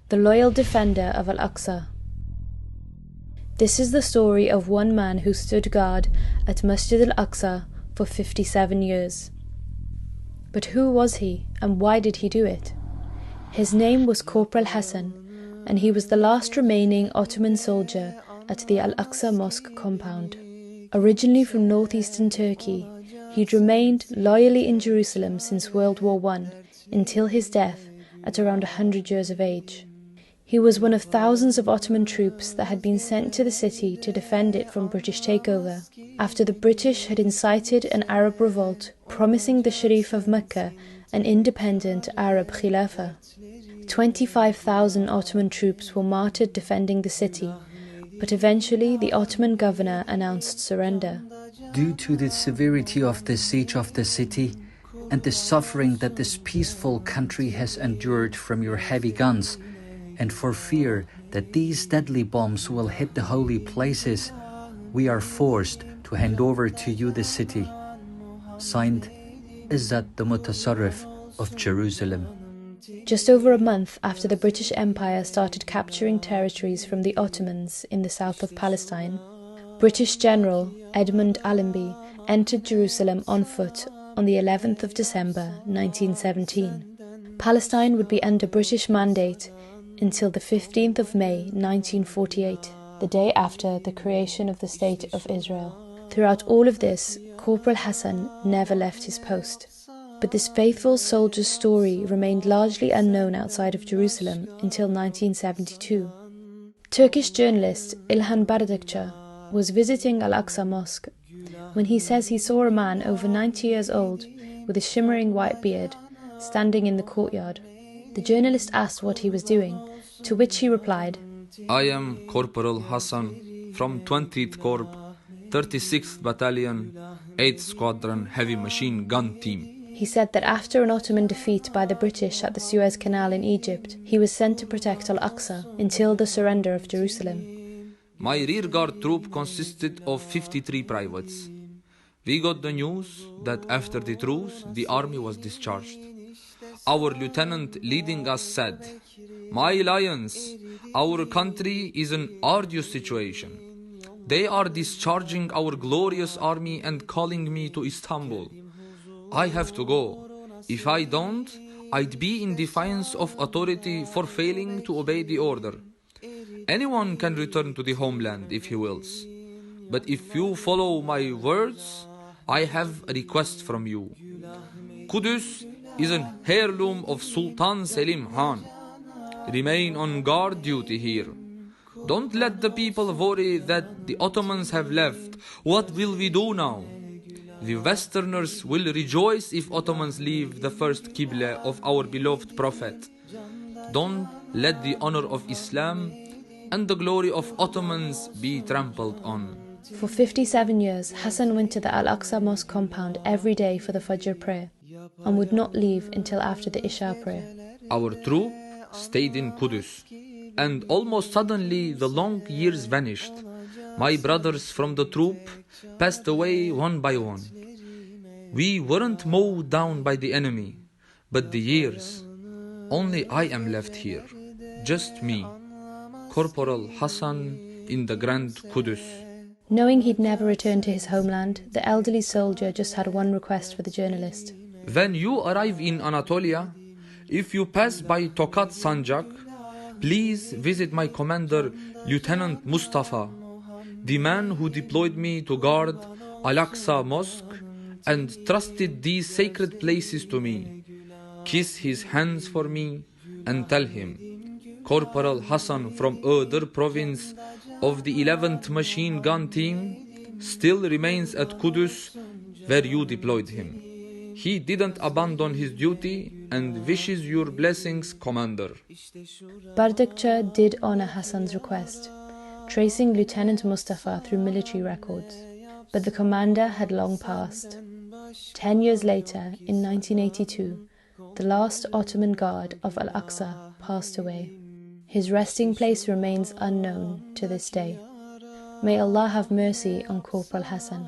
the loyal defender of Al-Aqsa. This is the story of one man who stood guard at Masjid al-Aqsa for 57 years. But who was he, and why did he do it? His name was Corporal Hassan, and he was the last remaining Ottoman soldier at the Al-Aqsa Mosque compound. Originally from northeastern Turkey, he'd remained loyally in Jerusalem since World War I until his death at around 100 years of age. He was one of thousands of Ottoman troops that had been sent to the city to defend it from British takeover, after the British had incited an Arab revolt promising the Sharif of Mecca an independent Arab Khilafah. 25,000 Ottoman troops were martyred defending the city, but eventually the Ottoman governor announced surrender. Due to the severity of the siege of the city and the suffering that this peaceful country has endured from your heavy guns, and for fear that these deadly bombs will hit the holy places, we are forced to hand over to you the city. Signed, Izzat the Mutasarrif of Jerusalem. Just over a month after the British Empire started capturing territories from the Ottomans in the south of Palestine, British General Edmund Allenby entered Jerusalem on foot on the 11th of December 1917. Palestine would be under British mandate until the 15th of May 1948, the day after the creation of the State of Israel. Throughout all of this, Corporal Hassan never left his post. But this faithful soldier's story remained largely unknown outside of Jerusalem until 1972. Turkish journalist İlhan Bardakçı was visiting Al-Aqsa Mosque when he says he saw a man over 90 years old with a shimmering white beard standing in the courtyard. The journalist asked what he was doing, to which he replied, "I am Corporal Hassan from 20th Corps, 36th Battalion, 8th Squadron Heavy Machine Gun Team." He said that after an Ottoman defeat by the British at the Suez Canal in Egypt, he was sent to protect Al-Aqsa until the surrender of Jerusalem. My rearguard troop consisted of 53 privates. We got the news that after the truce, the army was discharged. Our lieutenant leading us said, "My lions, our country is in an arduous situation. They are discharging our glorious army and calling me to Istanbul. I have to go. If I don't, I'd be in defiance of authority for failing to obey the order. Anyone can return to the homeland if he wills. But if you follow my words, I have a request from you. Qudus is an heirloom of Sultan Selim Khan. Remain on guard duty here. Don't let the people worry that the Ottomans have left. What will we do now? The Westerners will rejoice if Ottomans leave the first Qibla of our beloved Prophet. Don't let the honor of Islam and the glory of Ottomans be trampled on." For 57 years, Hassan went to the Al-Aqsa Mosque compound every day for the Fajr prayer, and would not leave until after the Isha prayer. Our troop stayed in Qudus, and almost suddenly the long years vanished. My brothers from the troop passed away one by one. We weren't mowed down by the enemy, but the years. Only I am left here, just me, Corporal Hassan in the Grand Qudus. Knowing he'd never return to his homeland, the elderly soldier just had one request for the journalist. When you arrive in Anatolia, if you pass by Tokat Sanjak, please visit my commander, Lieutenant Mustafa, the man who deployed me to guard Al-Aqsa Mosque and trusted these sacred places to me. Kiss his hands for me and tell him, Corporal Hassan from Öder province of the 11th Machine Gun Team still remains at Qudus where you deployed him. He didn't abandon his duty and wishes your blessings, Commander. Bardakçı did honor Hassan's request, tracing Lieutenant Mustafa through military records, but the commander had long passed. 10 years later, in 1982, the last Ottoman guard of Al-Aqsa passed away. His resting place remains unknown to this day. May Allah have mercy on Corporal Hassan.